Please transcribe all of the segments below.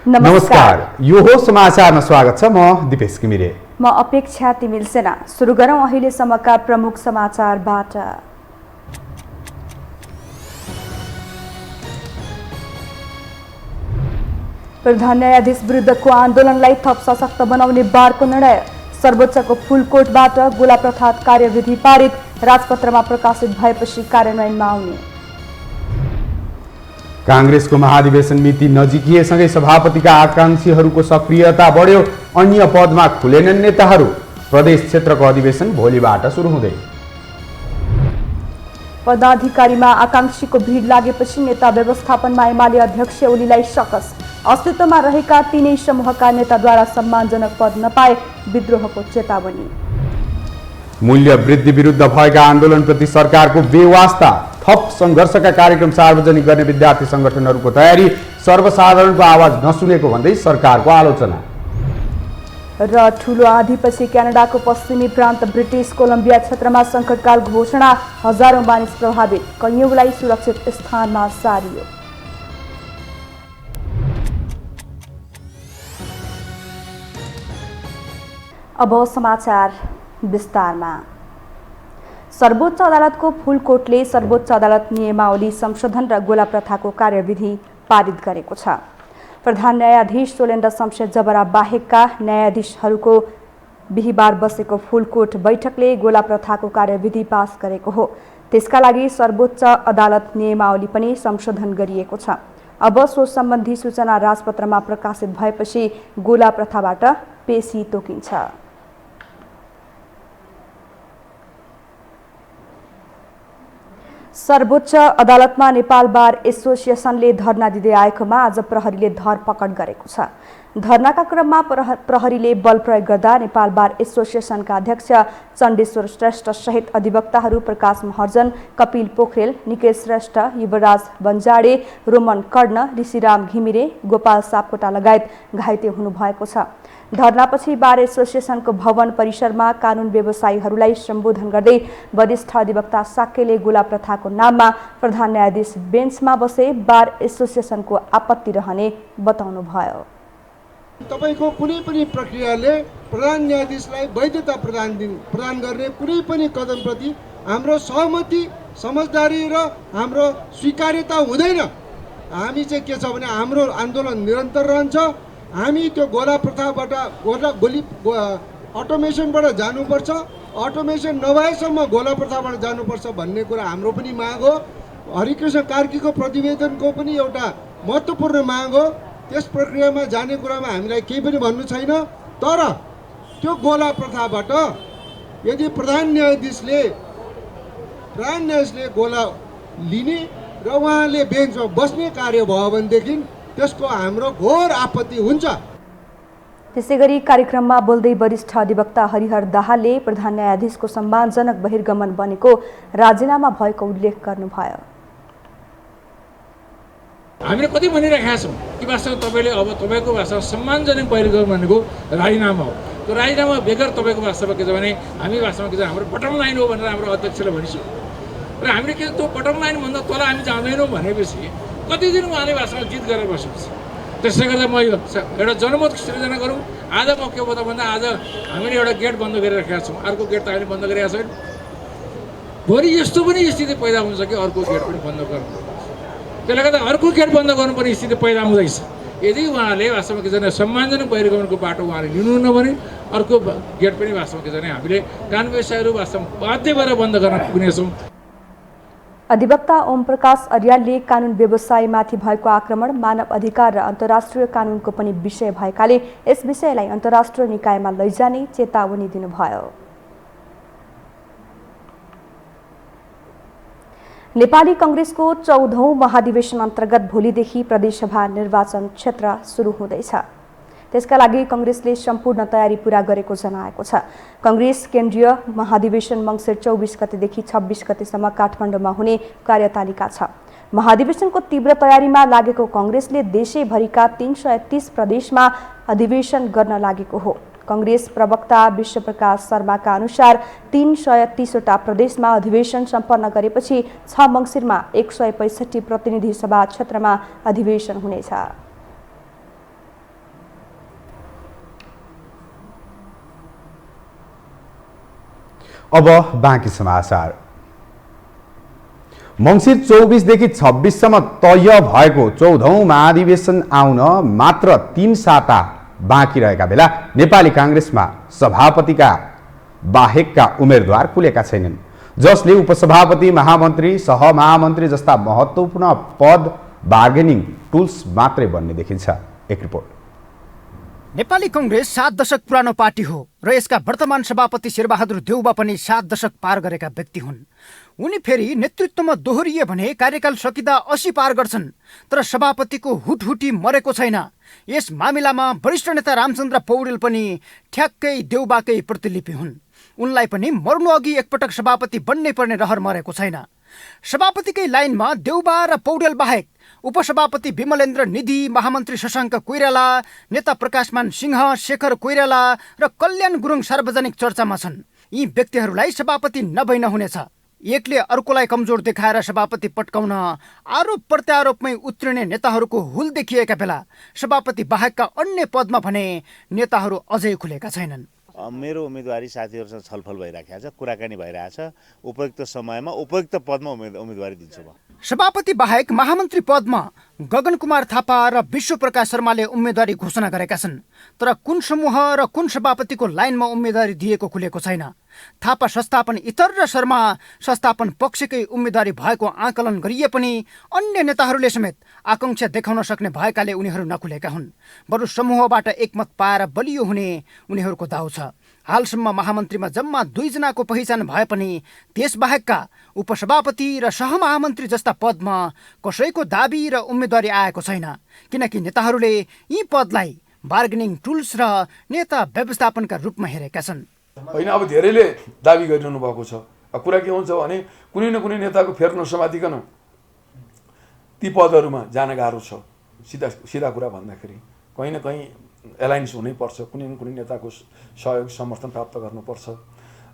नमस्कार, यो हो समाचारमा स्वागत छ। म दिपेश घिमिरे। म अपेक्षा तिमिल सेना। सुरु गरौँ अहिलेसम्मका प्रमुख समाचारबाट। प्रधान न्यायाधीश विरुद्धको आन्दोलनलाई थप सशक्त बनाउने बारको निर्णय। सर्वोच्चको फुलकोटबाट गोला प्रथा कार्यविधि पारित, राजपत्रमा प्रकाशित भएपछि कार्यान्वयनमा आउने। कांग्रेसको महाधिवेशन मिति नजिकिएसँगै सभापतिका आकांक्षीहरूको सक्रियता बढ्यो। अन्य पदमा खुलेनन् नेताहरू। प्रदेश क्षेत्रको अधिवेशन भोलिबाट सुरु हुँदै। पदाधिकारीमा आकांक्षीको भिड लागेपछि नेता व्यवस्थापनमा एमाले अध्यक्ष ओलीलाई सकस। अस्तित्वमा रहेका तीनै समूहका नेताद्वारा सम्मानजनक पद नपाए विद्रोहको चेतावनी। मूल्य वृद्धि विरुद्ध भएका आन्दोलनप्रति सरकारको बेवास्ता। थप संघर्षका कार्यक्रम सार्वजनिक गर्ने विद्यार्थी संगठनहरूको तयारी। सर्वसाधारणको आवाज नसुनेको भन्दै सरकारको आलोचना। र ठूलो आँधीपछि क्यानाडाको पश्चिमी प्रान्त ब्रिटिस कोलम्बिया क्षेत्रमा सङ्कटकाल घोषणा। हजारौं मानिस प्रभावित, कैयौंलाई सुरक्षित स्थानमा सारियो। अब समाचार विस्तारमा। सर्वोच्च अदालतको फुलकोटले सर्वोच्च अदालत नियमावली संशोधन र गोला प्रथाको कार्यविधि पारित गरेको छ। प्रधान न्यायाधीश सोलेन्द्र शमशेर जबरा बाहेकका न्यायाधीशहरूको बिहिबार बसेको फुलकोट बैठकले गोला प्रथाको कार्यविधि पास गरेको हो। त्यसका लागि सर्वोच्च अदालत नियमावली पनि संशोधन गरिएको छ। अब सो सम्बन्धी सूचना राजपत्रमा प्रकाशित भएपछि गोला प्रथाबाट पेशी तोकिन्छ। सर्वोच्च अदालतमा नेपाल बार एसोसिएसनले धरना दिँदै आएकोमा आज प्रहरीले धरपकड गरेको छ। धरनाका क्रममा प्रहरीले बल प्रयोग गर्दा नेपाल बार एसोसिएसनका अध्यक्ष चण्डेश्वर श्रेष्ठ सहित अधिवक्ताहरू प्रकाश महर्जन, कपिल पोखरेल, निकेश श्रेष्ठ, युवराज बन्जाडे, रोमन कर्ण, ऋषिराम घिमिरे, गोपाल सापकोटा लगायत घाइते हुनुभएको छ। धरनापछि बार एसोसिएसनको भवन परिसरमा कानुन व्यवसायीहरूलाई सम्बोधन गर्दै वरिष्ठ अधिवक्ता साक्यले गोला प्रथाको नाममा प्रधान न्यायाधीश बेन्चमा बसे बार एसोसिएसनको आपत्ति रहने बताउनुभयो। तपाईको कुनै पनि प्रक्रियाले प्रधान न्यायाधीशलाई वैधता प्रदान गर्ने कुनै पनि कदमप्रति हाम्रो सहमति, समझदारी र हाम्रो स्वीकार्यता हुँदैन। हामी चाहिँ के छ भने हाम्रो आन्दोलन निरन्तर रहन्छ। हामी त्यो गोला प्रथाबाट अटोमेसनबाट जानुपर्छ। अटोमेसन नभएसम्म गोला प्रथाबाट जानुपर्छ भन्ने कुरा हाम्रो पनि माग हो। हरिकृष्ण कार्कीको प्रतिवेदनको पनि एउटा महत्त्वपूर्ण माग हो। त्यस प्रक्रियामा जाने कुरामा हामीलाई केही पनि भन्नु छैन। तर त्यो गोला प्रथाबाट यदि प्रधान न्यायाधीशले गोला लिने र उहाँले बेन्चमा बस्ने कार्य भयो भनेदेखि त्यसको हाम्रो घोर आपत्ति हुन्छ। त्यसैगरी कार्यक्रममा बोल्दै वरिष्ठ अधिवक्ता हरिहर दाहालले प्रधान न्यायाधीशको सम्मानजनक बहिर्गमन बनेको राजीनामा भएको उल्लेख गर्नुभयो। हामीले कति भनिरहेका छौँ कि वास्तवमा तपाईँले अब तपाईँको वास्तवमा सम्मानजनक बहिर्गमन भनेको राजीनामा हो। त्यो राजीनामा बेगर तपाईँको वास्तवमा के छ भने हामी वास्तवमा के छ हाम्रो बटम लाइन हो भनेर हाम्रो अध्यक्षले भनिसक्यो र हामीले के त्यो बटम लाइनभन्दा तल हामी जाँदैनौँ भनेपछि कति दिन उहाँले वास्तवमा जित गरेर बसेपछि। त्यसले गर्दा म एउटा जनमत सृजना गरौँ। आज म के बताउँ भन्दा आज हामीले एउटा गेट बन्द गरिराखेका छौँ, अर्को गेट त हामीले बन्द गरिरहेका छैन। भोलि यस्तो पनि स्थिति पैदा हुन्छ कि अर्को गेट पनि बन्द गर्नु, त्यसले गर्दा अर्को गेट बन्द गर्नुपर्ने स्थिति पैदा हुँदैछ। यदि उहाँले वास्तवमा के छ भने सम्मानजनक बहिर्गमनको बाटो उहाँले लिनुहुन्न भने अर्को गेट पनि वास्तवमा के छ भने हामीले कानुन व्यवसायहरू वास्तवमा बाध्य भएर बन्द गर्न पुग्नेछौँ। अधिवक्ता ओम प्रकाश अर्यालले कानुन व्यवसायीमाथि भएको आक्रमण मानव अधिकार र अन्तर्राष्ट्रिय कानुनको पनि विषय भएकाले यस विषयलाई अन्तर्राष्ट्रिय निकायमा लैजाने चेतावनी दिनुभयो। नेपाली कांग्रेसको 14औं महाधिवेशन अन्तर्गत भोलिदेखि प्रदेशसभा निर्वाचन क्षेत्र सुरु हुँदैछ। त्यसका लागि कांग्रेसले सम्पूर्ण तयारी पूरा गरेको जनाएको छ। कांग्रेस केन्द्रीय महाधिवेशन मङ्सिर 24 गतेदेखि 26 गतेसम्म काठमाडौँमा हुने कार्यतालिका छ। महाधिवेशनको तीव्र तयारीमा लागेको कांग्रेसले देशैभरिका 330 प्रदेशमा अधिवेशन गर्न लागेको हो। कांग्रेस प्रवक्ता विश्वप्रकाश शर्माका अनुसार 330वटा प्रदेशमा अधिवेशन सम्पन्न गरेपछि 6 मङ्सिरमा 165 प्रतिनिधि सभा क्षेत्रमा अधिवेशन हुनेछ। अब बाँकी समाचार। मङ्सिर 24 देखि 26 सम्म तय भएको 14औं महाधिवेशन आउन मात्र 3 साता बाँकी रहेका बेला नेपाली काङ्ग्रेसमा सभापतिका बाहेकका उम्मेदवार खुलेका छैनन्, जसले उपसभापति, महामन्त्री, सहमहामन्त्री जस्ता महत्त्वपूर्ण पद बार्गेनिङ टुल्स मात्रै बन्ने देखिन्छ। एक रिपोर्ट। नेपाली कांग्रेस 7 दशक पुरानो पार्टी हो र यसका वर्तमान सभापति शेरबहादुर देउबा पनि 7 दशक पार गरेका व्यक्ति हुन्। उनी फेरि नेतृत्वमा दोहोरिए भने कार्यकाल सकिँदा 80 पार गर्छन्, तर सभापतिको हुटहुटी मरेको छैन। यस मामिलामा वरिष्ठ नेता रामचन्द्र पौडेल पनि ठ्याक्कै देउबाकै प्रतिलिपि हुन्। उनलाई पनि मर्नु अघि एकपटक सभापति बन्नै पर्ने रहर मरेको छैन। सभापतिकै लाइनमा देउबा र पौडेल बाहेक उपसभापति विमलेन्द्र निधि, महामन्त्री शशाङ्क कोइराला, नेता प्रकाशमान सिंह, शेखर कोइराला र कल्याण गुरुङ सार्वजनिक चर्चामा छन्। यी व्यक्तिहरूलाई सभापति नभई नहुनेछ। एकले अर्कोलाई कमजोर देखाएर सभापति पट्काउन आरोप प्रत्यारोपमै उत्रिने नेताहरूको हुल देखिएका बेला सभापति बाहेकका अन्य पदमा भने नेताहरू अझै खुलेका छैनन्। मेरो उम्मेदवारी साथीहरूसँग छलफल भइरहेको छ, कुराकानी भइरहेछ। उपयुक्त समयमा उपयुक्त पदमा उम्मेदवारी दिन्छु म। सभापति बाहेक महामन्त्री पदमा गगन कुमार थापा र विश्व प्रकाश शर्माले उम्मेदवारी घोषणा गरेका छन्, तर कुन समूह र कुन सभापतिको लाइनमा उम्मेदवारी दिएको खुलेको छैन। थापा संस्थापन इतर र शर्मा संस्थापन पक्षकै उम्मेदवारी भएको आकलन गरिए पनि अन्य नेताहरूले समेत आकांक्षा देखाउन सक्ने भएकाले उनीहरू नखुलेका हुन्। बरु समूहबाट एकमत पाएर बलियो हुने उनीहरूको दाउ छ। हालसम्म महामन्त्रीमा जम्मा 2 जनाको पहिचान भए पनि त्यसबाहेकका उपसभापति र सहमहामन्त्री जस्ता पदमा कसैको दाबी र उम्मेदवारी आएको छैन, किनकि नेताहरूले यी पदलाई बार्गेनिङ टुल्स र नेता व्यवस्थापनका रूपमा हेरेका छन्। होइन, अब धेरैले दाबी गरिरहनु भएको छ। कुरा के हुन्छ भने कुनै न कुनै नेताको फेर नसमातिकन ती पदहरूमा जान गाह्रो छ। सिधा कुरा भन्दाखेरि कहीँ न कहीँ एलायन्स हुनैपर्छ, कुनै न कुनै नेताको सहयोग समर्थन प्राप्त गर्नुपर्छ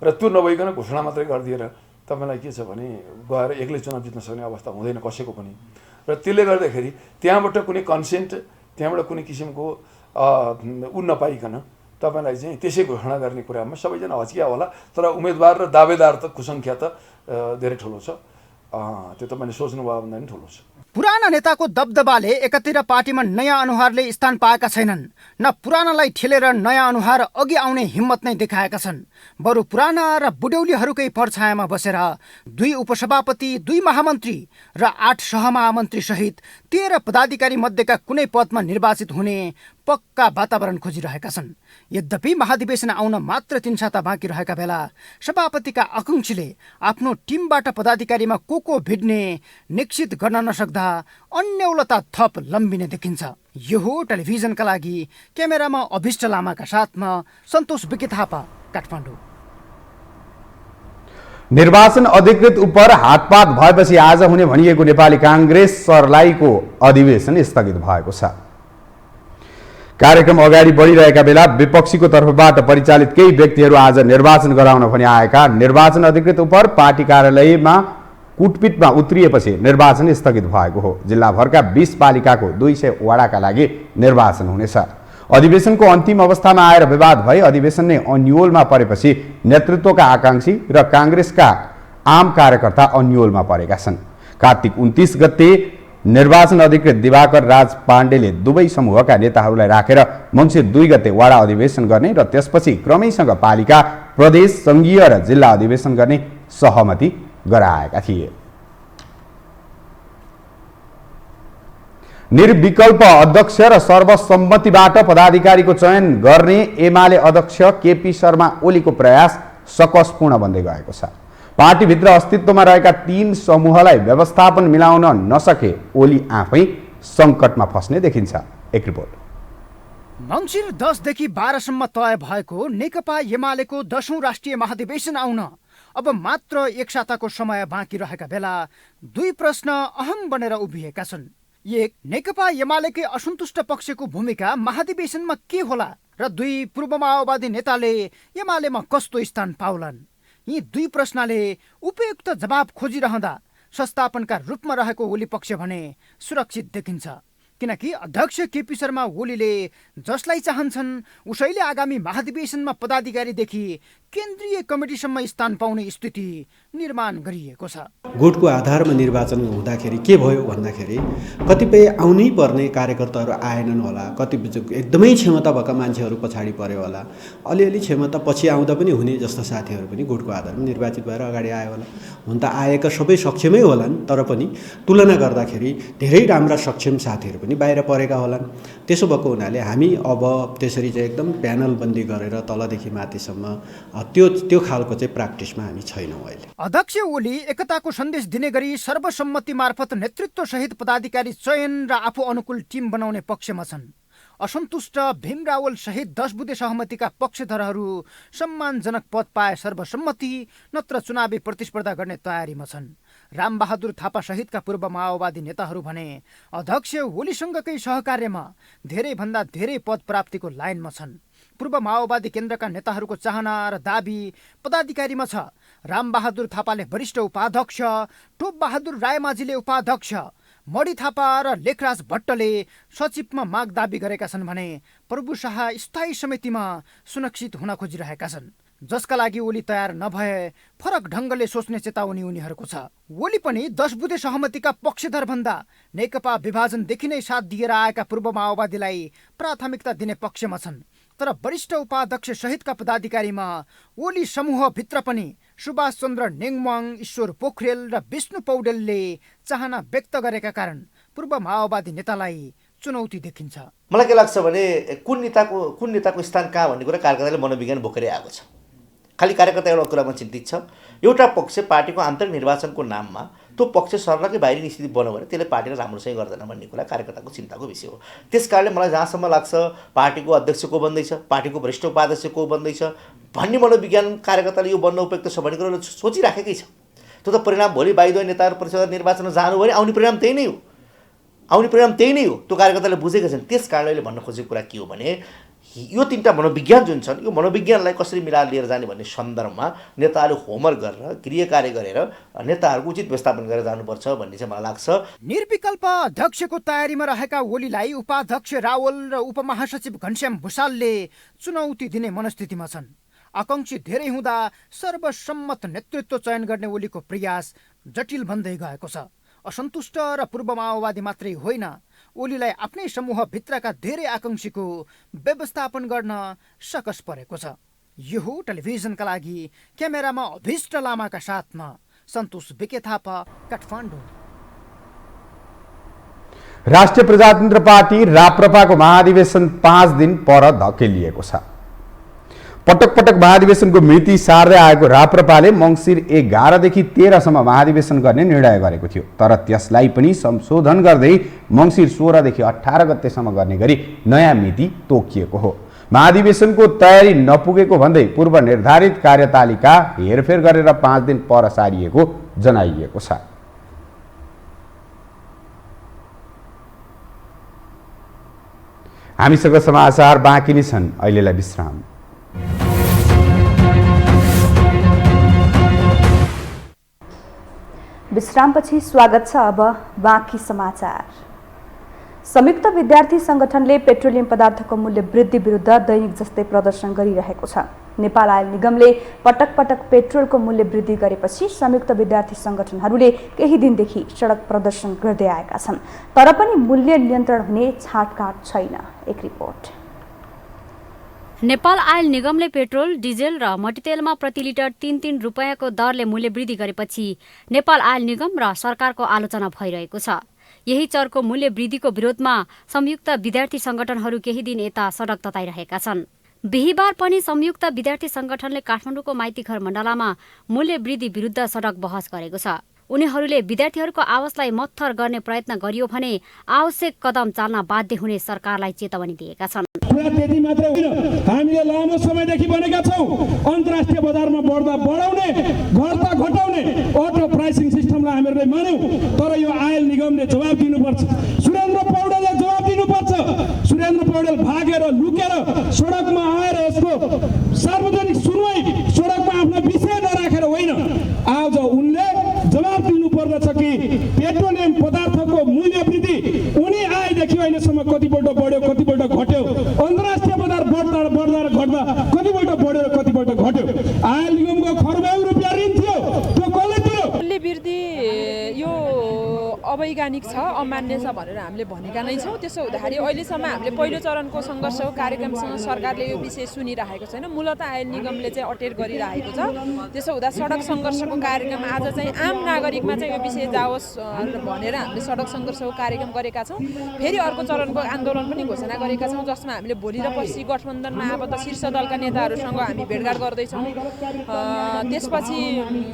र त्यो नभइकन घोषणा मात्रै गरिदिएर तपाईँलाई के छ भने गएर एक्लै चुनाव जित्न सक्ने अवस्था हुँदैन कसैको पनि। र त्यसले गर्दाखेरि त्यहाँबाट कुनै कन्सेन्ट, त्यहाँबाट कुनै किसिमको नपाइकन तपाईँलाई चाहिँ त्यसै घोषणा गर्ने कुरामा सबैजना हच्किया होला। तर उम्मेदवार र दावेदार त कुसङ्ख्या त धेरै ठुलो छ। त्यो तपाईँले सोच्नुभयो भन्दा पनि ठुलो छ। पुराना नेताको दबदबाले एकातिर पार्टीमा नयाँ अनुहारले स्थान पाएका छैनन्, न पुरानालाई ठेलेर नयाँ अनुहार अघि आउने हिम्मत नै देखाएका छन्। बरु पुराना र बुढौलीहरूकै परछायामा बसेर 2 उपसभापति, 2 महामन्त्री र 8 सहमहामन्त्री सहित 13 पदाधिकारी मध्येका कुनै पदमा निर्वाचित हुने पक्का वातावरण खोजिरहेका छन्। यद्यपि महाधिवेशन आउन मात्र 3 साता बाँकी रहेका बेला सभापतिका आकांक्षीले आफ्नो टिमबाट पदाधिकारीमा को भिड्ने निश्चित गर्न नसक्दा अन्यौलता थप लम्बिने देखिन्छ। यो हो टेलिभिजनका लागि क्यामेरामा अभिष्ट लामाका साथमा सन्तोष विकी थापा, काठमाडौँ। निर्वाचन अधिकृत उप हातपात भएपछि आज हुने भनिएको नेपाली काङ्ग्रेस सर्लाहीको अधिवेशन स्थगित भएको छ। कार्यक्रम अगाडि बढिरहेका बेला विपक्षीको तर्फबाट परिचालित केही व्यक्तिहरू आज निर्वाचन गराउन भनी आएका निर्वाचन अधिकृत उप पार्टी कार्यालयमा कुटपिटमा उत्रिएपछि निर्वाचन स्थगित भएको हो। जिल्लाभरका 20 पालिकाको 200 वडाका लागि निर्वाचन हुनेछ। अधिवेशनको अन्तिम अवस्थामा आएर विवाद भई अधिवेशन नै अन्योलमा परेपछि नेतृत्वका आकांक्षी र काङ्ग्रेसका आम कार्यकर्ता अन्योलमा परेका छन्। कार्तिक 29 गते निर्वाचन अधिकृत दिवाकर राज पाण्डेले दुवै समूहका नेताहरूलाई राखेर मङ्सिर 2 गते वडा अधिवेशन गर्ने र त्यसपछि क्रमैसँग पालिका, प्रदेश, सङ्घीय र जिल्ला अधिवेशन गर्ने सहमति गराएका थिए। निर्विकल्प अध्यक्ष र सर्वसम्मतिबाट पदाधिकारीको चयन गर्ने एमाले अध्यक्ष केपी शर्मा ओलीको प्रयास सकसपूर्ण बन्दै गएको छ। पार्टीभित्र अस्तित्वमा रहेका 3 समूहलाई व्यवस्थापन मिलाउन नसके ओली आफै सङ्कटमा फस्ने देखिन्छ। एक रिपोर्ट। मङ्सिर 10 देखि 12 सम्म तय भएको नेकपा एमालेको 10औं राष्ट्रिय महाधिवेशन आउन अब मात्र 1 साताको समय बाँकी रहेका बेला 2 प्रश्न अहम बनेर उभिएका छन्। 1, नेकपा एमालेकै असन्तुष्ट पक्षको भूमिका महाधिवेशनमा के होला र 2, पूर्व माओवादी नेताले एमालेमा कस्तो स्थान पाउलान्। यी 2 प्रश्नले उपयुक्त जवाब खोजिरहँदा संस्थापनका रूपमा रहेको ओली पक्ष भने सुरक्षित देखिन्छ, किनकि अध्यक्ष केपी शर्मा ओलीले जसलाई चाहन्छन् उसैले आगामी महाधिवेशनमा पदाधिकारीदेखि केन्द्रीय कमिटीसम्म स्थान पाउने स्थिति निर्माण गरिएको छ। गुटको आधारमा निर्वाचन हुँदाखेरि के भयो भन्दाखेरि कतिपय आउनै पर्ने कार्यकर्ताहरू आएनन् होला, कतिपय एकदमै क्षमता भएका मान्छेहरू पछाडि पर्यो होला, अलिअलि क्षमता पछि आउँदा पनि हुने जस्ता साथीहरू पनि गुटको आधारमा निर्वाचित भएर अगाडि आयो होला। हुन त आएका सबै सक्षमै होलान्, तर पनि तुलना गर्दाखेरि धेरै राम्रा सक्षम साथीहरू पनि बाहिर परेका होलान्। त्यसो भएको हुनाले हामी अब त्यसरी चाहिँ एकदम प्यानलबन्दी गरेर तलदेखि माथिसम्म त्यो खालको चाहिँ प्र्याक्टिसमा हामी छैनौँ अहिले। अध्यक्ष ओली एकताको सन्देश दिने गरी सर्वसम्मति मार्फत नेतृत्व सहित पदाधिकारी चयन र आफू अनुकूल टिम बनाउने पक्षमा छन्। असन्तुष्ट भीम रावल सहित 10 बुँदे सहमतिका पक्षधरहरू सम्मानजनक पद पाए सर्वसम्मति नत्र चुनावी प्रतिस्पर्धा गर्ने तयारीमा छन्। रामबहादुर थापा सहितका पूर्व माओवादी नेताहरू भने अध्यक्ष ओलीसँगकै सहकार्यमा धेरैभन्दा धेरै पद प्राप्तिको लाइनमा छन्। पूर्व माओवादी केन्द्रका नेताहरूको चाहना र दाबी पदाधिकारीमा छ। रामबहादुर थापाले वरिष्ठ उपाध्यक्ष, टोपबहादुर रायमाझीले उपाध्यक्ष, मणि थापा र लेखराज भट्टले सचिवमा माग दाबी गरेका छन् भने प्रभु शाह स्थायी समितिमा सुरक्षित हुन खोजिरहेका छन्, जसका लागि ओली तयार नभए फरक ढङ्गले सोच्ने चेतावनी उनीहरूको छ। ओली पनि 10 बुँदे सहमतिका पक्षधर भन्दा नेकपा विभाजनदेखि नै साथ दिएर आएका पूर्व माओवादीलाई प्राथमिकता दिने पक्षमा छन्। तर वरिष्ठ उपाध्यक्ष सहितका पदाधिकारीमा ओली समूहभित्र पनि सुभाष चन्द्र नेङवाङ, ईश्वर पोखरेल र विष्णु पौडेलले चाहना व्यक्त गरेका कारण पूर्व माओवादी नेतालाई चुनौती देखिन्छ। मलाई के लाग्छ भने कुन नेताको स्थान कहाँ भन्ने कुरा कार्यकर्ताले मनोविज्ञान बोकेरै आएको छ। खालि कार्यकर्ता एउटा कुरामा चिन्तित छ, एउटा पक्ष पार्टीको आन्तरिक निर्वाचनको नाममा त्यो पक्ष सर्लकै बाहिरी स्थिति बनायो भने त्यसले पार्टीलाई राम्रोसँग गर्दैन भन्ने कुरा कार्यकर्ताको चिन्ताको विषय हो। त्यस कारणले मलाई जहाँसम्म लाग्छ पार्टीको अध्यक्ष को बन्दैछ, पार्टीको वरिष्ठ उपाध्यक्ष को बन्दैछ भन्ने मनोविज्ञान कार्यकर्ताले यो बन्न उपयुक्त छ भन्ने कुरा सोचिराखेकै छ। त्यो त परिणाम भोलि बाहिर नेताहरू परिषद निर्वाचनमा जानु भने आउने परिणाम त्यही नै हो। त्यो कार्यकर्ताले बुझेका छन्। त्यस कारणले भन्न खोजेको कुरा के हो भने यो तीनटा मनोविज्ञान जुन छन्, यो मनोविज्ञानलाई कसरी मिलाएर लिएर जाने भन्ने सन्दर्भमा नेताहरूले होमवर्क गरेर गृह कार्य गरेर नेताहरूको उचित व्यवस्थापन गरेर जानुपर्छ भन्ने चाहिँ मलाई लाग्छ। निर्विकल्प अध्यक्षको तयारीमा रहेका ओलीलाई उपाध्यक्ष रावल र उपमहासचिव घनश्याम भुसालले चुनौती दिने मनस्थितिमा छन्। आकांक्षी धेरै हुँदा सर्वसम्मत नेतृत्व चयन गर्ने ओलीको प्रयास जटिल बन्दै गएको छ। असन्तुष्ट र पूर्व माओवादी मात्रै होइन, ओलीलाई आफ्नै समूहभित्रका धेरै आकांक्षीको व्यवस्थापन गर्न सकस परेको छ। यो हो टेलिभिजनका लागि क्यामेरामा अभिष्ट लामाका साथमा सन्तोष बिके थापा, काठमाडौँ। राष्ट्रिय प्रजातन्त्र पार्टी राप्रपाको महाधिवेशन 5 दिन पर धकेलिएको छ। पटक पटक महाधिवेशनको मिति सार्दै आएको राप्रपाले मङ्सिर 11 देखि 13 सम्म महाधिवेशन गर्ने निर्णय गरेको थियो, तर त्यसलाई पनि संशोधन गर्दै मङ्सिर 16 देखि 18 गतेसम्म गर्ने गरी नयाँ मिति तोकिएको हो। महाधिवेशनको तयारी नपुगेको भन्दै पूर्व निर्धारित कार्यतालिका हेरफेर गरेर 5 दिन पर सारिएको जनाइएको छ। हामीसँग समाचार बाँकी नै छन्, अहिलेलाई विश्राम। विश्रामपछि स्वागत छ। अब बाँकी समाचार। संयुक्त विद्यार्थी संगठनले पेट्रोलियम पदार्थको मूल्य वृद्धि विरुद्ध दैनिक जस्तै प्रदर्शन गरिरहेको छ। नेपाल आयल निगमले पटक पटक पेट्रोलको मूल्य वृद्धि गरेपछि संयुक्त विद्यार्थी संगठनहरूले केही दिनदेखि सडक प्रदर्शन गर्दै आएका छन्, तर पनि मूल्य नियन्त्रण हुने छाटकाट छैन। एक रिपोर्ट। नेपाल आयल निगमले पेट्रोल, डिजेल र मट्टीतेलमा प्रति लिटर 3-3 रुपियाँको दरले मूल्य वृद्धि गरेपछि नेपाल आयल निगम र सरकारको आलोचना भइरहेको छ। यही चरको मूल्य वृद्धिको विरोधमा संयुक्त विद्यार्थी संगठनहरू केही दिन यता सडक तताइरहेका छन्। बिहिबार पनि संयुक्त विद्यार्थी संगठनले काठमाडौँको माइतीघर मण्डलामा मूल्य वृद्धि विरुद्ध सडक बहस गरेको छ। उनीहरूले विद्यार्थीहरूको आवाजलाई मत्थर गर्ने प्रयत्न गरियो भने आवश्यक कदम चाल्न बाध्य हुने सरकारलाई चेतावनी दिएका छन्। कुरा त्यति मात्रै होइन, हामीले लामो समयदेखि भनेका छौँ अन्तर्राष्ट्रिय बजारमा बढाउने, घट्दा घटाउने अटो प्राइसिङ सिस्टमलाई हामीहरूले मान्यौँ, तर यो आयल निगमले जवाब दिनुपर्छ। सुरेन्द्र पौडेलले जवाब दिनुपर्छ। सुरेन्द्र पौडेल भागेर लुकेर सडकमा आएर यसको सार्वजनिक सुनवाई सडकमा आफ्नो विषय नराखेर होइन, आज उनले जवाब दिनुपर्दछ कि पेट्रोलियम पदार्थको मूल्य वृद्धि उनी आएदेखि होइन, अहिलेसम्म कतिपल्ट बढ्यो कतिपल्ट घट्यो, अन्तर्राष्ट्रिय बजार बढ्दा बढ्दा घट्दा कतिपल्ट बढ्यो कतिपल्ट घट्यो। आयल निगमको खरबौँ रुपियाँ ऋण थियो, त्यो कसले तिर्यो? मूल्य वृद्धि यो अवैज्ञानिक छ, अमान्य छ भनेर हामीले भनेका नै छौँ। त्यसो हुँदाखेरि अहिलेसम्म हामीले पहिलो चरणको सङ्घर्षको कार्यक्रमसँग सरकारले यो विषय सुनिरहेको छैन। मूलतः आयल निगमले चाहिँ अटेर गरिरहेको छ। त्यसो हुँदा सडक सङ्घर्षको कार्यक्रम आज चाहिँ आम नागरिकमा चाहिँ यो विषय जाओस् भनेर हामीले सडक सङ्घर्षको कार्यक्रम गरेका छौँ। फेरि अर्को चरणको आन्दोलन पनि घोषणा गरेका छौँ, जसमा हामीले भोलि र पर्सि गठबन्धनमा आबद्ध शीर्ष दलका नेताहरूसँग हामी भेटघाट गर्दैछौँ। त्यसपछि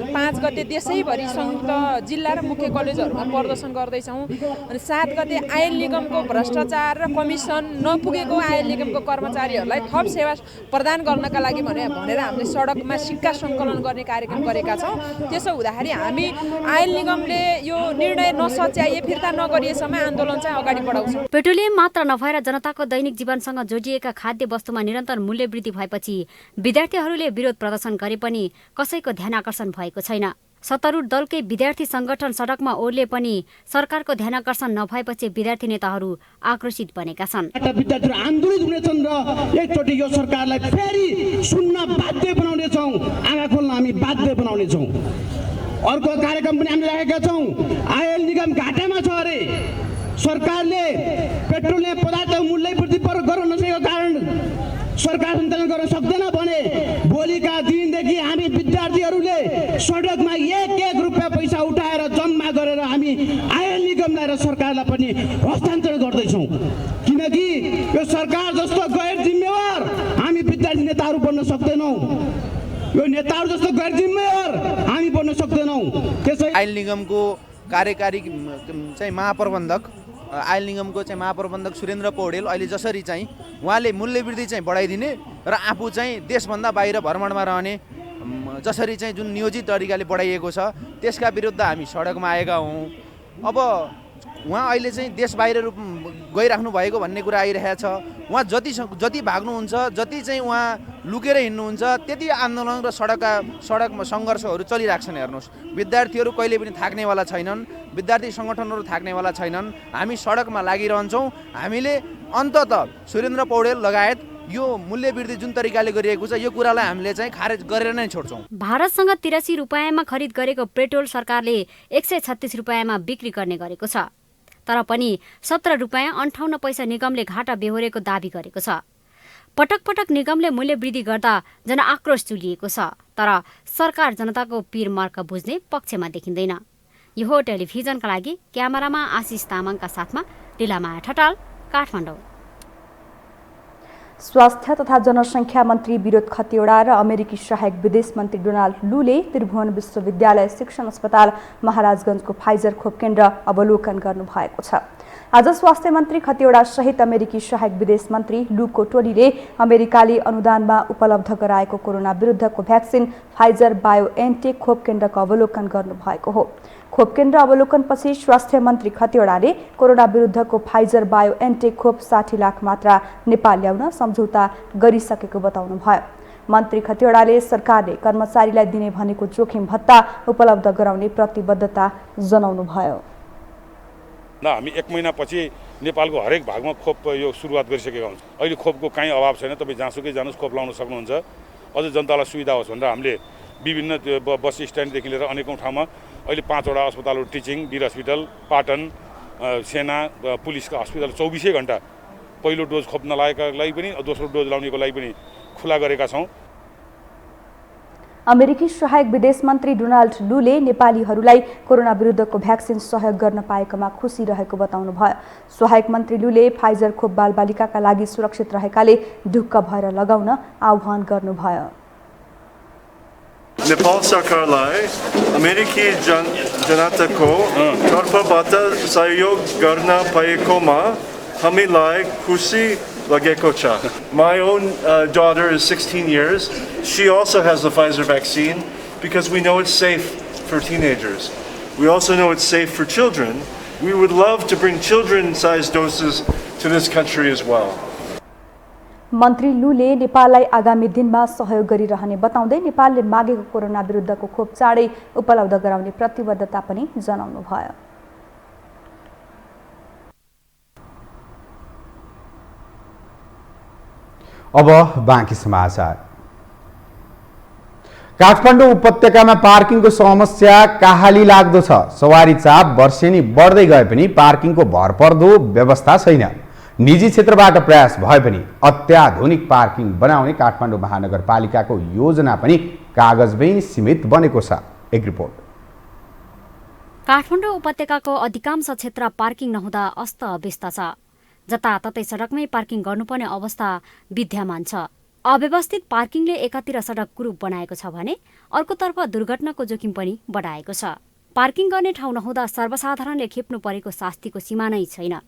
5 गते देशैभरि संयुक्त जिल्ला र मुख्य कलेजहरूमा प्रदर्शन गर्दैछौँ। अनि 7 गते आयल निगमको भ्रष्टाचार र कमिसन नपुगेको आयल निगमको कर्मचारीहरूलाई थप सेवा प्रदान गर्नका लागि भनेर हामीले सडकमा सिक्का सङ्कलन गर्ने कार्यक्रम गरेका छौँ। त्यसो हुँदाखेरि हामी आयल निगमले यो निर्णय नसच्याए फिर्ता नगरिएसम्म आन्दोलन चाहिँ अगाडि बढाउँछौँ। पेट्रोलियम मात्र नभएर जनताको दैनिक जीवनसँग जोडिएका खाद्य वस्तुमा निरन्तर मूल्य वृद्धि भएपछि विद्यार्थीहरूले विरोध प्रदर्शन गरे पनि कसैको ध्यान आकर्षण भएको छैन। सत्तारूढ दलकै विद्यार्थी संगठन सडकमा ओर्ले पनि सरकारको ध्यान आकर्षण नभएपछि विद्यार्थी नेताहरू आक्रोशित बनेका छन्। विद्यार्थीहरू आन्दोलित हुनेछन् र एकचोटि यो सरकारलाई फेरि सुन्न बाध्य बनाउनेछौँ, आँखा खोल्न हामी बाध्य बनाउनेछौँ। अर्को कार्यक्रम पनि हामीले राखेका छौँ। आयल निगम घाटामा छ अरे, सरकारले पेट्रोलियम पदार्थको मूल्य वृद्धि गर्न नसकेको कारण सरकार सञ्चालन गर्न सक्दैन भने भोलिका दिनदेखि हामी विद्यार्थीहरूले सडकमा 1-1 रुपियाँ पैसा उठाएर जम्मा गरेर हामी आयल निगमलाई र सरकारलाई पनि हस्तान्तरण गर्दैछौँ। किनकि यो सरकार जस्तो गैर जिम्मेवार हामी विद्यार्थी नेताहरू बन्न सक्दैनौँ। यो नेताहरू जस्तो गैर जिम्मेवार हामी बन्न सक्दैनौँ। त्यसै आयल निगमको कार्यकारी चाहिँ महाप्रबन्धक आयल निगमको चाहिँ महाप्रबन्धक सुरेन्द्र पौडेल अहिले जसरी चाहिँ उहाँले मूल्य वृद्धि चाहिँ बढाइदिने र आफू चाहिँ देशभन्दा बाहिर भ्रमणमा रहने जसरी चाहिँ जुन नियोजित तरिकाले बढाइएको छ त्यसका विरुद्ध हामी सडकमा आएका हौँ। अब उहाँ अहिले चाहिँ देश बाहिर गइराख्नु भएको भन्ने कुरा आइरहेको छ। उहाँ जति भाग्नुहुन्छ, जति चाहिँ उहाँ लुकेर हिँड्नुहुन्छ, त्यति आन्दोलन र सडकमा सङ्घर्षहरू चलिरहेको छन्। हेर्नुहोस्, विद्यार्थीहरू कहिले पनि थाक्नेवाला छैनन्, विद्यार्थी सङ्गठनहरू थाक्नेवाला छैनन्। हामी सडकमा लागिरहन्छौँ। हामीले अन्ततः सुरेन्द्र पौडेल लगायत यो मूल्य वृद्धि जुन तरिकाले गरिएको छ यो कुरालाई हामीले चाहिँ खारेज गरेर नै छोड्छौँ। भारतसँग 83 रुपियाँमा खरिद गरेको पेट्रोल सरकारले 136 रुपियाँमा बिक्री गर्ने गरेको छ। तर पनि 17 रुपियाँ 58 पैसा निगमले घाटा बेहोरेको दावी गरेको छ। पटक पटक निगमले मूल्य वृद्धि गर्दा जनआक्रोश चुलिएको छ, तर सरकार जनताको पीर मर्का बुझ्ने पक्षमा देखिँदैन। यो हो टेलिभिजनका लागि क्यामेरामा आशिष तामाङका साथमा लीलामाया ठटाल, काठमाडौँ। स्वास्थ्य तथा जनसङ्ख्या मन्त्री विरोध खतिवडा र अमेरिकी सहायक विदेश मन्त्री डोनाल्ड लूले त्रिभुवन विश्वविद्यालय शिक्षण अस्पताल महाराजगञ्जको फाइजर खोप केन्द्र अवलोकन गर्नुभएको छ। आज स्वास्थ्य मन्त्री खतिवडा सहित अमेरिकी सहायक विदेश मन्त्री लूको टोलीले अमेरिकाले अनुदानमा उपलब्ध गराएको कोरोना विरुद्धको भ्याक्सिन फाइजर बायोएनटेक खोप केन्द्रको अवलोकन गर्नुभएको हो। खोप केन्द्र अवलोकनपछि स्वास्थ्य मन्त्री खतिवडाले कोरोना विरुद्धको फाइजर बायोएनटेक खोप 60 लाख मात्रा नेपाल ल्याउन सम्झौता गरिसकेको बताउनुभयो। मन्त्री खतिवडाले सरकारले कर्मचारीलाई दिने भनेको जोखिम भत्ता उपलब्ध गराउने प्रतिबद्धता जनाउनुभयो। हामी 1 महिनापछि नेपालको हरेक भागमा खोप यो सुरुवात गरिसकेका हुन्छौँ। अहिले खोपको कहीँ अभाव छैन। तपाईँ जहाँसुकै जानुहोस् खोप लाउन सक्नुहुन्छ। अझ जनतालाई सुविधा होस् भनेर हामीले विभिन्न बस स्ट्यान्डदेखि लिएर अनेकौँ ठाउँमा अहिले 5वटा अस्पतालहरू, टिचिङ, वीर हस्पिटल, पाटन, सेना, पुलिसका हस्पिटल 24 घण्टा पहिलो डोज खोप्न लागेकालाई पनि दोस्रो डोज लाउनेको लागि पनि खुला गरेका छौँ। अमेरिकी सहायक विदेश मन्त्री डोनाल्ड लूले नेपालीहरूलाई कोरोना विरुद्धको भ्याक्सिन सहयोग गर्न पाएकोमा खुसी रहेको बताउनुभयो। सहायक मन्त्री लूले फाइजर खोप बालबालिकाका लागि सुरक्षित रहेकाले ढुक्क भएर लगाउन आह्वान गर्नुभयो। नेपाल सरकारलाई अमेरिकी जनताको तर्फबाट सहयोग गर्न पाएकोमा हामीलाई खुसी लागेको छ। My own daughter is 16 years. She also has the Pfizer vaccine because we know it's safe for teenagers. We also know it's safe for children. We would love to bring children-sized doses to this country as well. मन्त्री लूले नेपाललाई आगामी दिनमा सहयोग गरिरहने बताउँदै नेपालले मागेको corona विरुद्धको खोप चाँडै उपलब्ध गराउने प्रतिबद्धता पनि जनाउनुभयो। अब बाँकी समाचार। काठमाडौँ उपत्यकामा पार्किङको समस्या काहाली लाग्दो छ। सवारी चाप वर्षेनी बढ्दै गए पनि पार्किङको भरपर्दो व्यवस्था छैन। निजी क्षेत्रबाट प्रयास भए पनि अत्याधुनिक पार्किङ बनाउने काठमाडौँ महानगरपालिकाको योजना पनि कागजमै सीमित बनेको छ। एक रिपोर्ट। काठमाडौँ उपत्यकाको अधिकांश क्षेत्र पार्किङ नहुँदा अस्तव्यस्त छ। जताततै सडकमै पार्किङ गर्नुपर्ने अवस्था विद्यमान छ। अव्यवस्थित पार्किङले एकातिर सडक कुरूप बनाएको छ भने अर्कोतर्फ दुर्घटनाको जोखिम पनि बढाएको छ। पार्किङ गर्ने ठाउँ नहुँदा सर्वसाधारणले खेप्नु परेको शास्तिको सीमा नै छैन।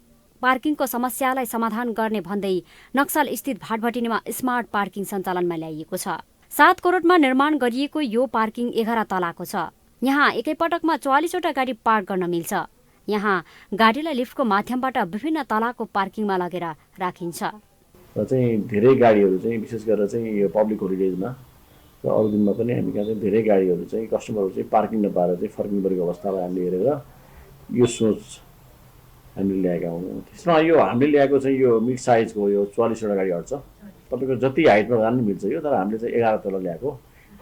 पार्किङको समस्यालाई समाधान गर्ने भन्दै नक्सल स्थित भाटभटिनीमा स्मार्ट पार्किङ सञ्चालनमा ल्याइएको छ। 7 करोडमा निर्माण गरिएको यो पार्किङ 11 तलाको छ। यहाँ एकैपटकमा 44 वटा गाडी पार्क गर्न मिल्छ। यहाँ गाडीलाई लिफ्टको माध्यमबाट विभिन्न तलाको पार्किङमा लगेर राखिन्छ। र चाहिँ धेरै गाडीहरू चाहिँ विशेष गरेर चाहिँ यो पब्लिक होलिडेजमा र अरू दिनमा पनि हामी कहाँ चाहिँ धेरै गाडीहरू चाहिँ कस्टमरहरू चाहिँ पार्किङ नपाएर चाहिँ फर्किनु परेको अवस्थालाई हामीले हेरेर यो सोच हामीले ल्याएका हौँ। त्यसमा यो हामीले ल्याएको चाहिँ यो मिड साइजको यो 44 वटा गाडी अट्छ। तपाईँको जति हाइटमा जानु मिल्छ यो, तर हामीले चाहिँ 11 तला ल्याएको।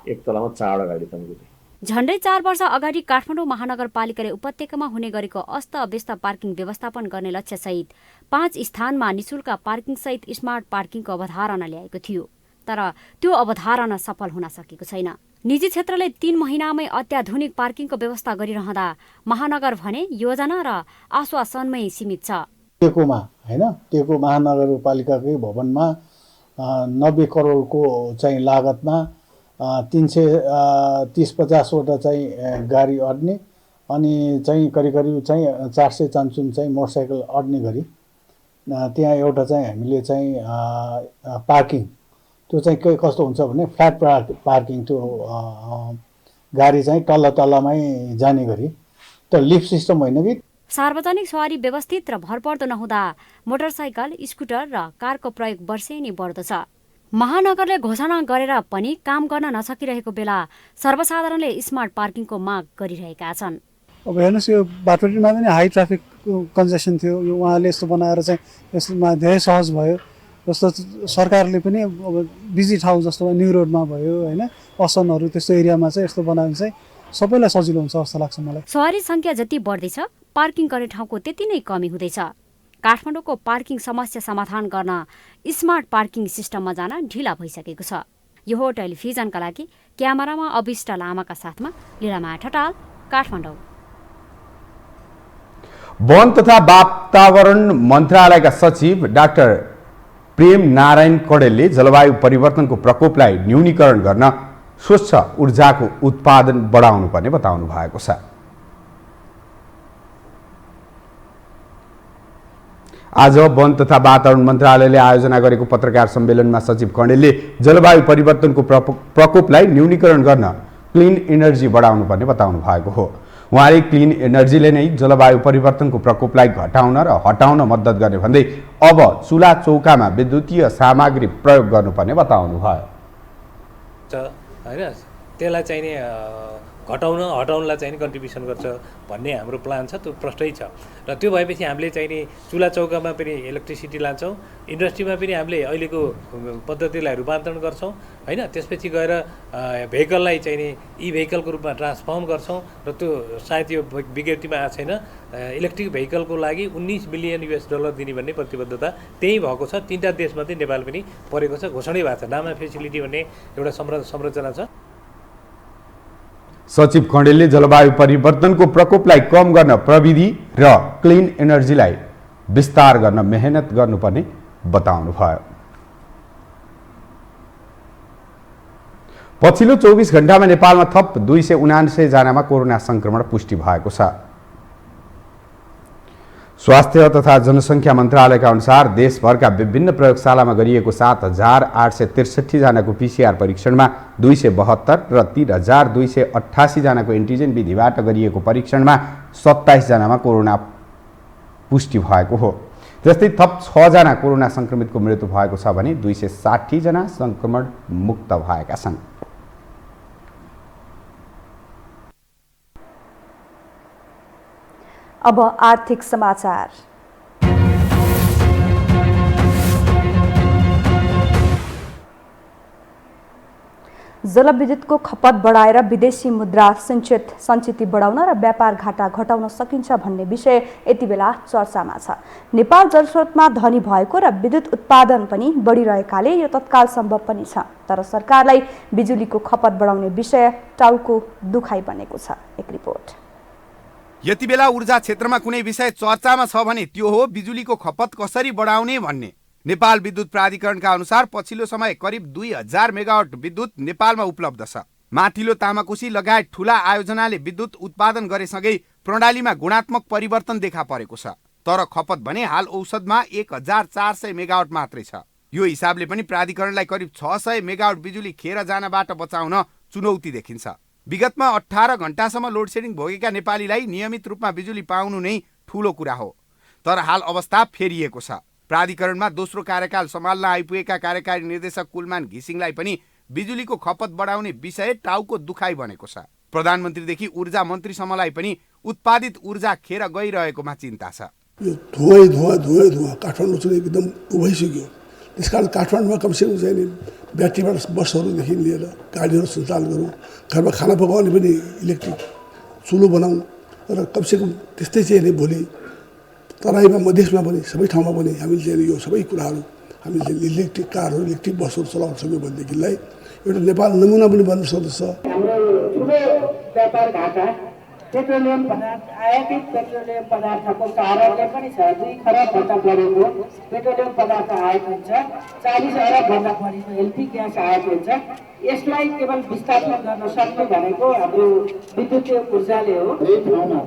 एक तलामा 4 वटा गाडी तपाईँको। झण्डै 4 वर्ष अगाडि काठमाडौँ महानगरपालिकाले उपत्यकामा हुने गरेको अस्तव्यस्त पार्किङ व्यवस्थापन गर्ने लक्ष्यसहित 5 स्थानमा निशुल्क पार्किङसहित स्मार्ट पार्किङको अवधारणा ल्याएको थियो। तर त्यो अवधारणा सफल हुन सकेको छैन। निजी क्षेत्रले 3 महिनामै अत्याधुनिक पार्किङको व्यवस्था गरिरहँदा महानगर भने योजना र आश्वासनमै सीमित छ। टेकोमा हैन, टेको महानगरपालिकाकै भवनमा 90 करोडको चाहिँ लागतमा 330-50 वटा चाहिँ गाडी अड्ने अनि चाहिँ करिब चाहिँ 400 चान्चुन चाहिँ मोटरसाइकल अड्ने गरी त्यहाँ एउटा चाहिँ हामीले चाहिँ पार्किङ त्यो चाहिँ के कस्तो हुन्छ भने फ्ल्याट पार्किङ, त्यो गाडी चाहिँ तल्लामै जाने गरी, त्यो लिफ्ट सिस्टम होइन कि। सार्वजनिक सवारी व्यवस्थित र भरपर्दो नहुँदा मोटरसाइकल, स्कुटर र कारको प्रयोग वर्षेनी बढ्दो छ। महानगरले घोषणा गरेर पनि काम गर्न नसकिरहेको बेला सर्वसाधारणले स्मार्ट पार्किङको माग गरिरहेका छन्। अब हेर्नुहोस्, यो बाटोमा पनि हाई ट्राफिक कन्जेसन थियो, यो उहाँले यस्तो बनाएर चाहिँ यसमा धेरै सहज भयो। जस्तो सरकारले पनि अब बिजी ठाउँ जस्तो न्यु रोडमा भयो होइन, असनहरू त्यस्तो एरियामा चाहिँ यस्तो बनायो भने चाहिँ सबैलाई सजिलो हुन्छ जस्तो लाग्छ मलाई। सवारी संख्या जति बढ्दैछ पार्किङ गर्ने ठाउँको त्यति नै कमी हुँदैछ। काठमाडौँको पार्किङ समस्या समाधान गर्न स्मार्ट पार्किङ सिस्टममा जान ढिला भइसकेको छ। यो हो टेलिभिजनका लागि क्यामेरामा अभिष्ट लामाका साथमा लीलामाया ठटाल, काठमाडौँ। वन तथा वातावरण मन्त्रालयका सचिव डाक्टर प्रेम नारायण कडेलले जलवायु परिवर्तनको प्रकोपलाई न्यूनीकरण गर्न स्वच्छ ऊर्जाको उत्पादन बढाउनु पर्ने बताउनु भएको छ। आज वन तथा वातावरण मन्त्रालयले आयोजना गरेको पत्रकार सम्मेलनमा सचिव कडेलले जलवायु परिवर्तनको प्रकोपलाई न्यूनीकरण गर्न क्लिन एनर्जी बढाउनु पर्ने बताउनु भएको हो। उहाँले क्लिन एनर्जीले नै जलवायु परिवर्तनको प्रकोपलाई घटाउन र हटाउन मद्दत गर्ने भन्दै अब चुला चौकामा विद्युतीय सामग्री प्रयोग गर्नुपर्ने बताउनु भयो। हैन, त्यसलाई चाहिँ नि हटाउनलाई चाहिँ कन्ट्रिब्युसन गर्छ भन्ने हाम्रो प्लान छ, त्यो प्रष्टै छ। र त्यो भएपछि हामीले चाहिँ नि चुला चौकामा पनि इलेक्ट्रिसिटी लान्छौँ, इन्डस्ट्रीमा पनि हामीले अहिलेको पद्धतिलाई रूपान्तरण गर्छौँ हैन। त्यसपछि गएर भेहिकललाई चाहिँ नि ई भेहिकलको रूपमा ट्रान्सफर्म गर्छौँ र त्यो सायद यो विज्ञप्तिमा आएको छैन, इलेक्ट्रिक भेहिकलको लागि $19 बिलियन दिने भन्ने प्रतिबद्धता त्यही भएको छ। 3टा देशमध्ये नेपाल पनि परेको छ, घोषणै भएको छ। नामा फेसिलिटी भन्ने एउटा संरचना छ। सचिव कडेलले जलवायु परिवर्तनको प्रकोपलाई कम गर्न प्रविधि र क्लिन एनर्जीलाई विस्तार गर्न मेहनत गर्नुपर्ने बताउनु भयो। पछिल्लो 24 घण्टामा नेपालमा थप 279 जनामा कोरोना संक्रमण पुष्टि भएको छ। स्वास्थ्य तथा जनसङ्ख्या मन्त्रालयका अनुसार देशभरका विभिन्न प्रयोगशालामा गरिएको 7,863 जनाको PCR परीक्षणमा 272 र 3,288 जनाको एन्टिजेन विधिबाट गरिएको परीक्षणमा 27 जनामा कोरोना पुष्टि भएको हो। जस्तै थप 6 जना कोरोना संक्रमितको मृत्यु भएको छ भने 260 जना संक्रमण मुक्त भएका छन्। अब आर्थिक समाचार। जलविद्युतको खपत बढाएर विदेशी मुद्रा सञ्चित बढाउन र व्यापार घाटा घटाउन सकिन्छ भन्ने विषय यति बेला चर्चामा छ। नेपाल जलस्रोतमा धनी भएको र विद्युत उत्पादन पनि बढिरहेकाले यो तत्काल सम्भव पनि छ, तर सरकारलाई बिजुलीको खपत बढाउने विषय टाउको दुखाइ बनेको छ। एक रिपोर्ट। यति बेला ऊर्जा क्षेत्रमा कुनै विषय चर्चामा छ भने त्यो हो बिजुलीको खपत कसरी बढाउने भन्ने। नेपाल विद्युत प्राधिकरणका अनुसार पछिल्लो समय करिब 2000 मेगावाट विद्युत नेपालमा उपलब्ध छ। माथिल्लो तामाकोशी लगायत ठूला आयोजनाले विद्युत उत्पादन गरेसँगै प्रणालीमा गुणात्मक परिवर्तन देखा परेको छ, तर खपत भने हाल औसतमा 1400 मेगावाट मात्रै छ। यो हिसाबले पनि प्राधिकरणलाई करिब 600 मेगावाट बिजुली खेर जानबाट बचाउन चुनौती देखिन्छ। विगतमा 18 घण्टासम्म लोडसेडिङ भोगेका नेपालीलाई नियमित रूपमा बिजुली पाउनु नै ठूलो कुरा हो, तर हाल अवस्था फेरिएको छ। प्राधिकरणमा दोस्रो कार्यकाल सम्हाल्न आइपुगेका कार्यकारी निर्देशक कुलमान घिसिङलाई पनि बिजुलीको खपत बढाउने विषय टाउको दुखाइ बनेको छ। प्रधानमन्त्रीदेखि ऊर्जा मन्त्रीसम्मलाई पनि उत्पादित ऊर्जा खेर गइरहेकोमा चिन्ता छ। यो धुवा काठमाडौँ चाहिँ एकदम उभइसक्यो। त्यसकारण काठमाडौँमा कमसेकम चाहिँ ब्याट्रीबाट बसहरूदेखि लिएर गाडीहरू सञ्चालन गरौँ, घरमा खाना पकाउने पनि इलेक्ट्रिक चुलो बनाउँ र कमसेकम त्यस्तै चाहिँ भोलि तराईमा मधेसमा पनि सबै ठाउँमा पनि हामीले चाहिँ यो सबै कुराहरू हामीले चाहिँ इलेक्ट्रिक कारहरू इलेक्ट्रिक बसहरू चलाउन सक्यौँ भनेदेखिलाई एउटा नेपाल नमुना पनि बन्न सक्दछ। हाम्रो ठुलो व्यापार घाटा पेट्रोलियम पदार्थ आयातित पेट्रोलियम पदार्थको कारणले पनि छ। 2 खरबभन्दा बढेको पेट्रोलियम पदार्थ आयात हुन्छ, 40 अरबभन्दा बढीको एलपी ग्यास आयात हुन्छ। यसलाई केवल विस्थापित गर्न सक्ने भनेको हाम्रो विद्युतीय ऊर्जाले हो। यही ठाउँमा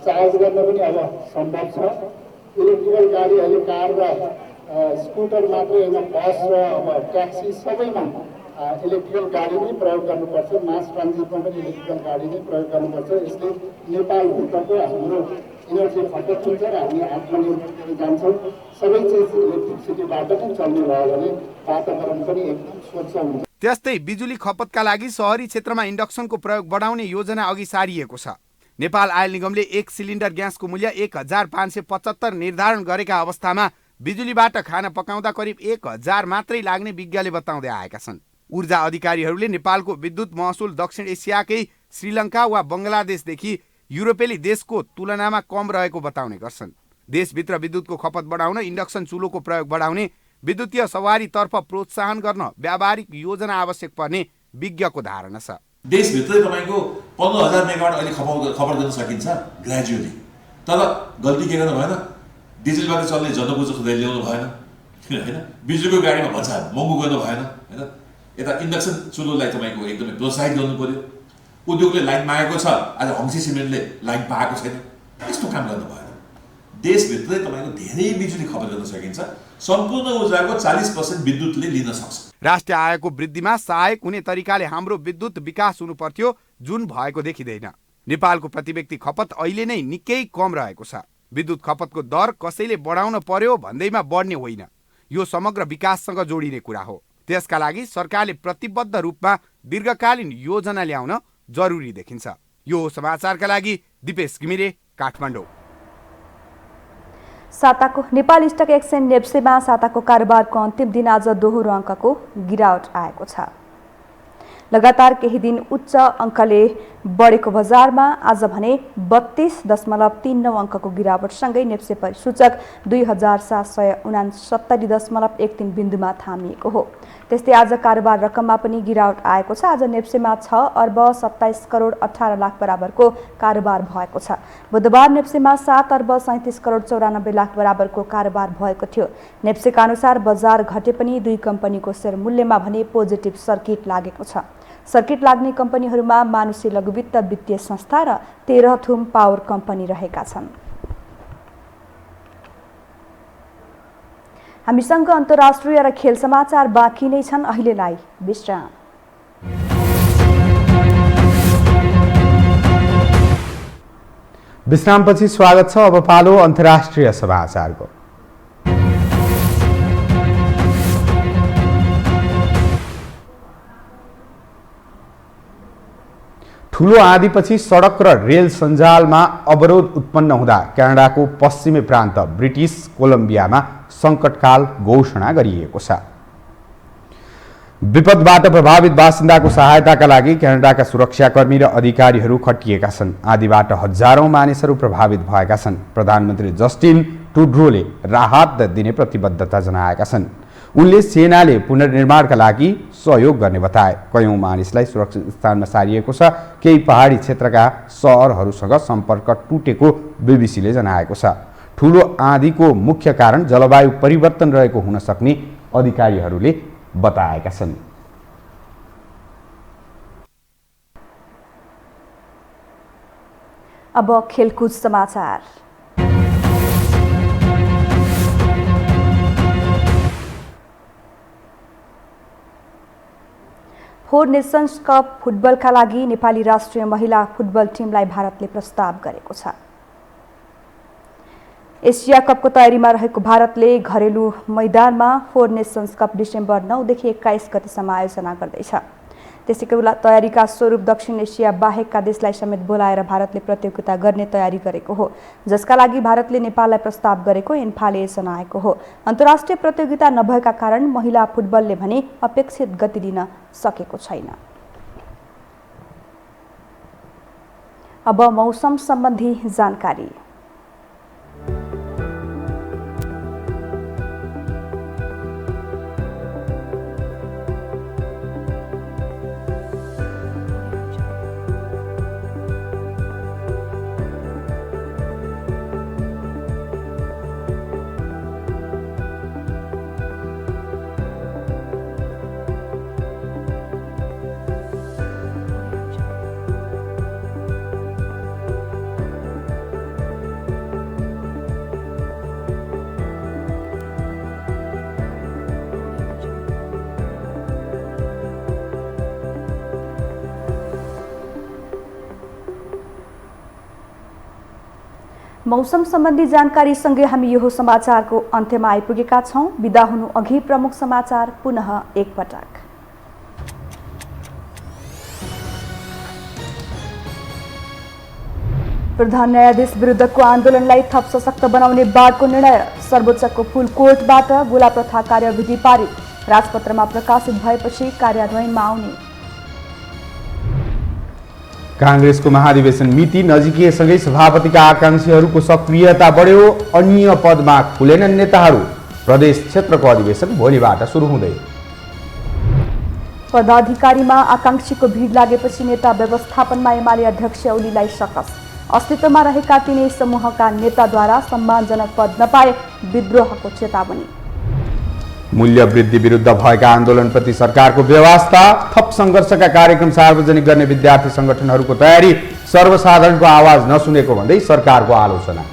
चार्ज गर्न पनि अब सम्भव छ। इलेक्ट्रिकल गाडी अहिले कार र स्कुटर मात्रै होइन, बस र अब ट्याक्सी सबैमा इलेक्ट्रिकल गाडी नै प्रयोग गर्नुपर्छ। मास ट्रान्जिटमा पनि इलेक्ट्रिकल गाडी नै प्रयोग गर्नुपर्छ। यसले नेपालभित्रको हाम्रो इनर्जी खपत हुन्छ र हामी आत्मनिर्भर जान्छौँ। सबै चिज इलेक्ट्रिसिटीबाट नै चल्ने भयो भने वातावरण पनि एकदम स्वच्छ हुन्छ। त्यस्तै बिजुली खपतका लागि सहरी क्षेत्रमा इन्डक्सनको प्रयोग बढाउने योजना अघि सारिएको छ। नेपाल आयल निगमले 1 सिलिन्डर ग्यासको मूल्य 1575 निर्धारण गरेका अवस्थामा बिजुलीबाट खाना पकाउँदा करिब 1000 मात्रै लाग्ने विज्ञले बताउँदै आएका छन्। ऊर्जा अधिकारीहरूले नेपालको विद्युत महसुल दक्षिण एसियाकै श्रीलङ्का वा बङ्गलादेशदेखि युरोपेली देशको तुलनामा कम रहेको बताउने गर्छन्। देशभित्र विद्युतको खपत बढाउन इन्डक्सन चुलोको प्रयोग बढाउने, विद्युतीय सवारीतर्फ प्रोत्साहन गर्न व्यावहारिक योजना आवश्यक पर्ने विज्ञको धारणा छ। देशभित्रै तपाईँको 15000 मेगावाट अहिले खपत गर्न सकिन्छ ग्रेजुअली, तर गल्ती के गर्नु भएन, डिजलबाट चल्ने जनबुझ खुदाइ ल्याउनु भएन होइन, बिजुलीको गाडीमा भन्छ महँगो गर्नु भएन होइन। यता इन्डक्सन चुलोलाई तपाईँको एकदमै प्रोत्साहित गर्नु पर्यो। उद्योगले लाइन मागेको छ, आज हङ्सी सिमेन्टले लाइन पाएको छैन, यस्तो काम गर्नु भएन। देशभित्रै तपाईँको धेरै बिजुली खपत गर्न सकिन्छ। सम्पूर्ण ऊर्जाको 40% विद्युतले लिन सक्छ। राष्ट्रिय आयको वृद्धिमा सहायक हुने तरिकाले हाम्रो विद्युत विकास हुनु पर्थ्यो, जुन भएको देखिँदैन। नेपालको प्रतिव्यक्ति खपत अहिले नै निकै कम रहेको छ। विद्युत खपतको दर कसैले बढाउन पर्यो भन्दैमा बढ्ने होइन, यो समग्र विकाससँग जोडिने कुरा हो। त्यसका लागि सरकारले प्रतिबद्ध रूपमा दीर्घकालीन योजना ल्याउन जरुरी देखिन्छ। यो समाचारका लागि दिपेश घिमिरे, काठमाडौँ। साताको नेपाल स्टक एक्सचेन्ज नेप्सेमा साताको कारोबारको अन्तिम दिन आज दोहोरो अङ्कको गिरावट आएको छ। लगातार केही दिन उच्च अङ्कले बढेको बजारमा आज भने 32.39 अङ्कको गिरावटसँगै नेप्से परिसूचक 2769.13 बिन्दुमा थामिएको हो। त्यस्तै आज कारोबार रकममा पनि गिरावट आएको छ। आज नेप्सेमा 6 अर्ब 27 करोड 18 लाख बराबरको कारोबार भएको छ। बुधबार नेप्सेमा 7 अर्ब 37 करोड 94 लाख बराबरको कारोबार भएको थियो। नेप्सेका अनुसार बजार घटे पनि 2 कम्पनीको सेयर मूल्यमा भने पोजिटिभ सर्किट लागेको छ। सर्किट लाग्ने कम्पनीहरूमा मानुषी लघुवित्त वित्तीय संस्था र तेह्रथुम पावर कम्पनी रहेका छन्। हामीसँग अन्तर्राष्ट्रिय र खेल समाचार बाँकी नै छन्। अहिलेलाई विश्राम। विश्रामपछि स्वागत छ। अब पालो अन्तर्राष्ट्रिय समाचारको। ठूलो आँधीपछि सडक र रेल सञ्जालमा अवरोध उत्पन्न हुँदा क्यानाडाको पश्चिमी प्रान्त ब्रिटिस कोलम्बियामा सङ्कटकाल घोषणा गरिएको छ। विपदबाट प्रभावित बासिन्दाको सहायताका लागि क्यानाडाका सुरक्षाकर्मी र अधिकारीहरू खटिएका छन्। आदिबाट हजारौं मानिसहरू प्रभावित भएका छन्। प्रधानमन्त्री जस्टिन ट्रुडोले राहत दिने प्रतिबद्धता जनाएका छन्। उनले सेनाले पुनर्निर्माणका लागि सहयोग गर्ने बताए। कयौं मानिसलाई सुरक्षित स्थानमा सारिएको छ। केही पहाडी क्षेत्रका सहरहरूसँग सम्पर्क टुटेको बीबीसीले जनाएको छ। ठूलो आँधीको मुख्य कारण जलवायु परिवर्तन रहेको हुन सक्ने अधिकारीहरूले बताएका छन्। अब खेलकुद समाचार। फोर नेसन्स कप फुटबलका लागि नेपाली राष्ट्रिय महिला फुटबल टिमलाई भारतले प्रस्ताव गरेको छ। एसिया कपको तयारीमा रहेको भारतले घरेलु मैदानमा फोर नेसन्स कप डिसेम्बर 9 देखि 21 गतेसम्म आयोजना गर्दैछ। त्यसैको तयारीका स्वरूप दक्षिण एसिया बाहेकका देशलाई समेत बोलाएर भारतले प्रतियोगिता गर्ने तयारी गरेको हो, जसका लागि भारतले नेपाललाई प्रस्ताव गरेको इन्फाले जनाएको हो। अन्तर्राष्ट्रिय प्रतियोगिता नभएका कारण महिला फुटबलले भने अपेक्षित गति दिन सकेको छैन। अब मौसम सम्बन्धी जानकारी। मौसम सम्बन्धी जानकारी सँगै हामी यो समाचारको अन्त्यमा आइपुगेका छौं। बिदा हुनु अघि प्रमुख समाचार पुनः एकपटक। प्रधान न्यायाधीश विरुद्धको आन्दोलनलाई थप सशक्त बनाउने बारको निर्णय। सर्वोच्चको फुल कोर्टबाट गोला प्रथा कार्यविधि पारित। राजपत्रमा प्रकाशित भएपछि कार्यान्वयनमा आउने। कांग्रेसको महाधिवेशन मिति नजिकिएसँगै सभापतिका आकांक्षीहरूको सक्रियता बढ्यो। अन्य पदमा खुलेनन् नेताहरू। प्रदेश क्षेत्रको अधिवेशन भोलिबाट सुरु हुँदै। पदाधिकारीमा आकांक्षीको भिड लागेपछि नेता व्यवस्थापनमा एमाले अध्यक्ष ओलीलाई सकस। अस्तित्वमा रहेका तीनै समूहका नेताद्वारा सम्मानजनक पद नपाए विद्रोहको चेतावनी। मूल्य वृद्धि विरुद्ध भएका आन्दोलनप्रति सरकारको व्यवस्था। थप संघर्षका कार्यक्रम सार्वजनिक गर्ने विद्यार्थी संगठनहरूको तयारी। सर्वसाधारणको आवाज नसुनेको भन्दै सरकारको आलोचना।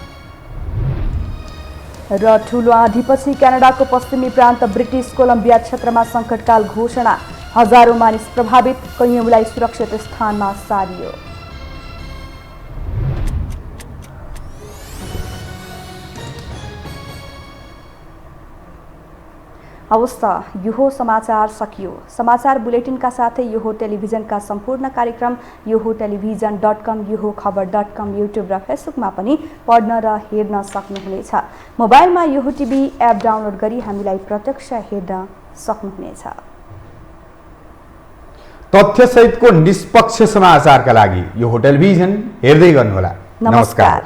र ठूलो आँधीपछि क्यानाडाको पश्चिमी प्रान्त ब्रिटिस कोलम्बिया क्षेत्रमा संकटकाल घोषणा। हजारौं मानिस प्रभावित। कैयौंलाई सुरक्षित स्थानमा सारियो। अवस्था यो समाचार सकियो। समाचार बुलेटिनका साथै यो टेलिभिजनका सम्पूर्ण कार्यक्रम यो टेलिभिजन.com, यो खबर.com, युट्युब र फेसबुकमा पनि पढ्न र हेर्न सक्नुहुनेछ। मोबाइलमा यो टिभी एप डाउनलोड गरी हामीलाई प्रत्यक्ष हेर्न सक्नुहुनेछ। तथ्यसहितको निष्पक्ष समाचारका लागि यो टेलिभिजन हेर्दै गर्नुहोला। नमस्कार।